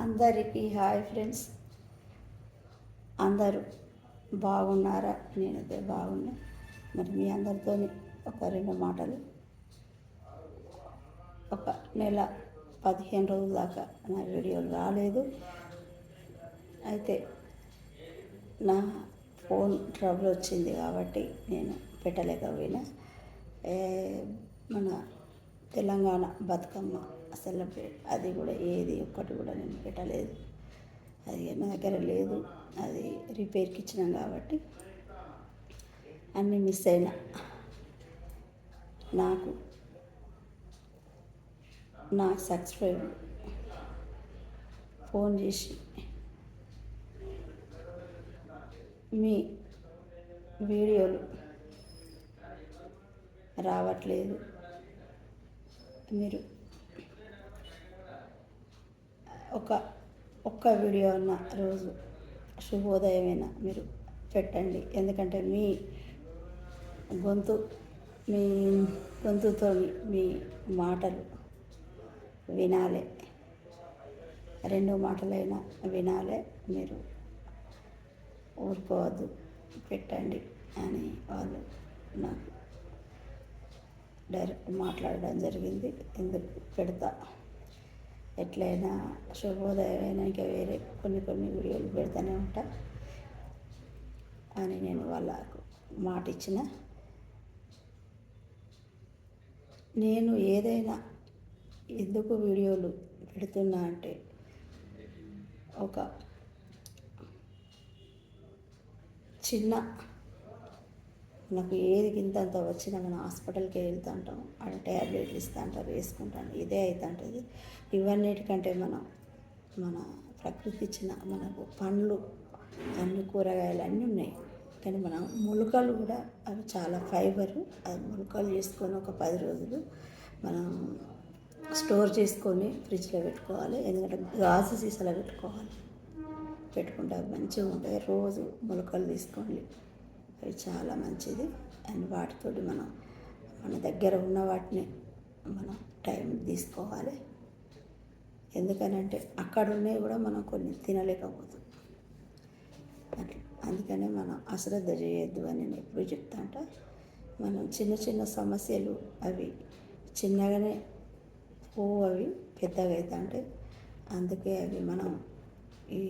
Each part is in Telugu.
అందరికీ హాయ్ ఫ్రెండ్స్. అందరూ బాగున్నారా? నేనైతే బాగున్నా. మరి మీ అందరితో ఒక రెండు మాటలు. ఒక నెల 15 రోజుల దాకా నా వీడియోలు రాలేదు. అయితే నా ఫోన్ ట్రబుల్ వచ్చింది కాబట్టి నేను పెట్టలేకపోయినా. మన తెలంగాణ బతుకమ్మ సెలబ్రేట్ అది కూడా ఏది ఒక్కటి కూడా నేను పెట్టలేదు. అది నా దగ్గర లేదు. అది రిపేర్కి ఇచ్చినాం కాబట్టి అన్నీ మిస్ అయినా. నాకు నా సబ్స్క్రైబ్ ఫోన్ చేసి మీ వీడియోలు రావట్లేదు, మీరు ఒక్క వీడియో అన్న రోజు శుభోదయమైనా మీరు పెట్టండి. ఎందుకంటే మీ గొంతుతో మీ మాటలు వినాలే, రెండు మాటలైనా వినాలే. మీరు ఊరుకోవద్దు, పెట్టండి అని వాళ్ళు నాకు డైరెక్ట్ మాట్లాడడం జరిగింది. ఎందుకు పెడతా, ఎట్లయినా శుభోదయమైనా ఇంకా వేరే కొన్ని వీడియోలు పెడతానే ఉంటా అని నేను వాళ్ళకు మాట ఇచ్చిన. నేను ఏదైనా ఎందుకు వీడియోలు పెడుతున్నా అంటే, ఒక చిన్న నాకు ఏది కింతంత వచ్చినా మనం హాస్పిటల్కి వెళ్తూ ఉంటాం, ఆడ ట్యాబ్లెట్లు ఇస్తూ అంటారు, వేసుకుంటాను. ఇదే అవుతుంటుంది. ఇవన్నిటికంటే మన ప్రకృతి ఇచ్చిన మనకు పండ్లు, అన్ని కూరగాయలు అన్నీ ఉన్నాయి. కానీ మనం మొలకలు కూడా అవి చాలా ఫైబరు. అది మొలకలు చేసుకొని ఒక 10 రోజులు మనం స్టోర్ చేసుకొని ఫ్రిడ్జ్లో పెట్టుకోవాలి. ఎందుకంటే గాజు సీసాలో పెట్టుకుంటే అవి మంచిగా ఉంటాయి. రోజు మొలకలు తీసుకోండి, అవి చాలా మంచిది. అండ్ వాటితోటి మన దగ్గర ఉన్న వాటిని మనం టైం తీసుకోవాలి. ఎందుకనంటే అక్కడ ఉన్నాయి కూడా మనం కొన్ని తినలేకపోతాం. అట్లా అందుకనే మనం అశ్రద్ధ చేయొద్దు అని నేను ఎప్పుడు చెప్తా అంట. మనం చిన్న సమస్యలు అవి చిన్నగానే అవి పెద్దగా అవుతాయి. అందుకే అవి మనం ఈ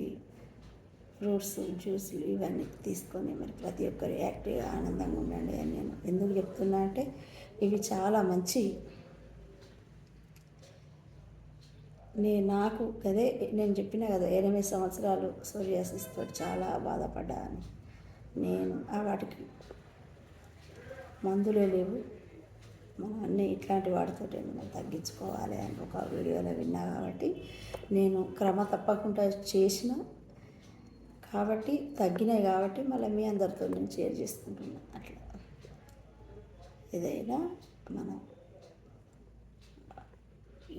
ఫ్రూట్స్, జ్యూస్లు ఇవన్నీ తీసుకొని మరి ప్రతి ఒక్కరు యాక్టివ్గా ఆనందంగా ఉండండి అని నేను ఎందుకు చెప్తున్నా అంటే, ఇవి చాలా మంచి. నాకు అదే నేను చెప్పినా కదా, 8 సంవత్సరాలు సోరియాసిస్తో చాలా బాధపడ్డా అని. నేను వాటికి మందులే లేవు, మనం అన్నీ ఇట్లాంటి వాటితోటి మనం తగ్గించుకోవాలి అని ఒక వీడియోలో విన్నా. కాబట్టి నేను క్రమ తప్పకుండా చేసిన కాబట్టి తగ్గినాయి. కాబట్టి మళ్ళీ మీ అందరితో నేను షేర్ చేసుకుంటున్నాను. అట్లా ఏదైనా మనం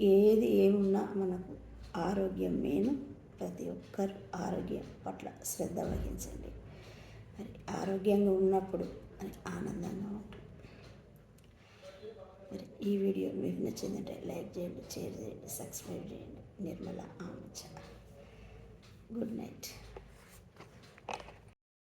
ఏమున్నా మనకు ఆరోగ్యం మెయిన్. ప్రతి ఒక్కరు ఆరోగ్యం పట్ల శ్రద్ధ వహించండి. మరి ఆరోగ్యంగా ఉన్నప్పుడు అని ఆనందంగా ఉంటుంది. మరి ఈ వీడియో మీకు నచ్చిందంటే లైక్ చేయండి, షేర్ చేయండి, సబ్స్క్రైబ్ చేయండి. నిర్మల ఆమచ్చ. Good night.